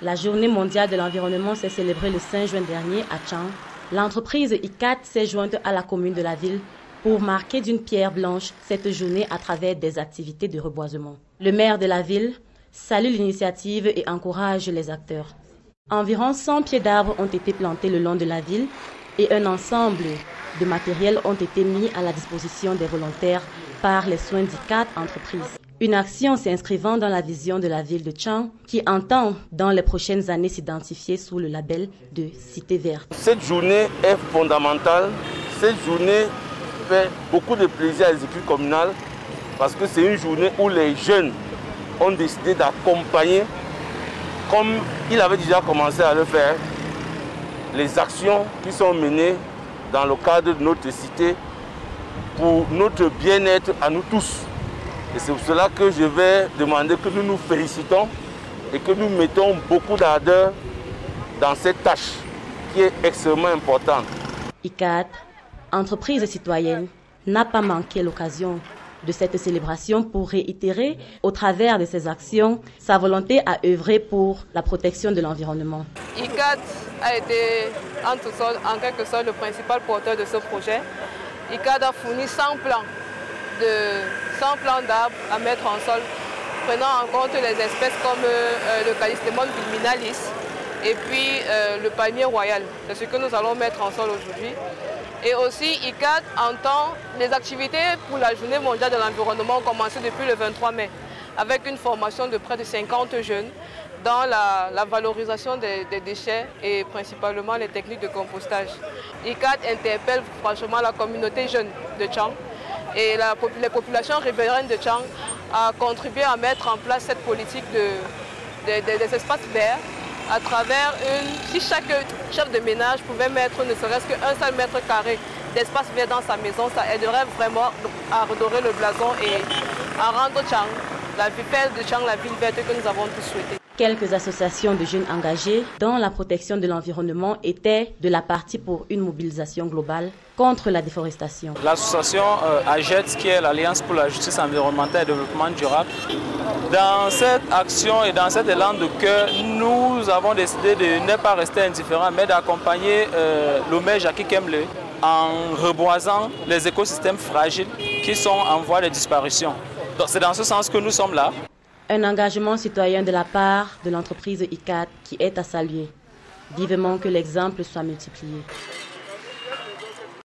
La journée mondiale de l'environnement s'est célébrée le 5 juin dernier à Chang. L'entreprise ICAT s'est jointe à la commune de la ville pour marquer d'une pierre blanche cette journée à travers des activités de reboisement. Le maire de la ville salue l'initiative et encourage les acteurs. Environ 100 pieds d'arbres ont été plantés le long de la ville et un ensemble de matériel ont été mis à la disposition des volontaires par les soins d'ICAT Entreprises. Une action s'inscrivant dans la vision de la ville de Chang qui entend dans les prochaines années s'identifier sous le label de Cité Verte. Cette journée est fondamentale. Cette journée fait beaucoup de plaisir à les équipes communales parce que c'est une journée où les jeunes ont décidé d'accompagner, comme ils avaient déjà commencé à le faire, les actions qui sont menées dans le cadre de notre cité pour notre bien-être à nous tous. Et c'est pour cela que je vais demander que nous nous félicitons et que nous mettons beaucoup d'ardeur dans cette tâche qui est extrêmement importante. ICAT, entreprise citoyenne, n'a pas manqué l'occasion de cette célébration pour réitérer, au travers de ses actions, sa volonté à œuvrer pour la protection de l'environnement. ICAT a été en quelque sorte le principal porteur de ce projet. ICAT a fourni 100 plants d'arbres à mettre en sol, prenant en compte les espèces comme le Callistemon vulminalis et puis le palmier royal. C'est ce que nous allons mettre en sol aujourd'hui. Et aussi, ICAT entend les activités pour la journée mondiale de l'environnement ont commencé depuis le 23 mai, avec une formation de près de 50 jeunes dans la valorisation des déchets et principalement les techniques de compostage. ICAT interpelle franchement la communauté jeune de Chang et les populations riveraines de Chang à contribuer à mettre en place cette politique des espaces verts à travers si chaque chef de ménage pouvait mettre ne serait-ce qu'un seul mètre carré d'espace vert dans sa maison, ça aiderait vraiment à redorer le blason et à rendre Chang, la ville de Chang, la ville verte que nous avons tous souhaité. Quelques associations de jeunes engagés dans la protection de l'environnement étaient de la partie pour une mobilisation globale contre la déforestation. L'association AGET, qui est l'Alliance pour la justice environnementale et le développement durable, dans cette action et dans cet élan de cœur, nous avons décidé de ne pas rester indifférents, mais d'accompagner l'OME Jackie Kemble en reboisant les écosystèmes fragiles qui sont en voie de disparition. C'est dans ce sens que nous sommes là. Un engagement citoyen de la part de l'entreprise ICAT qui est à saluer. Vivement que l'exemple soit multiplié.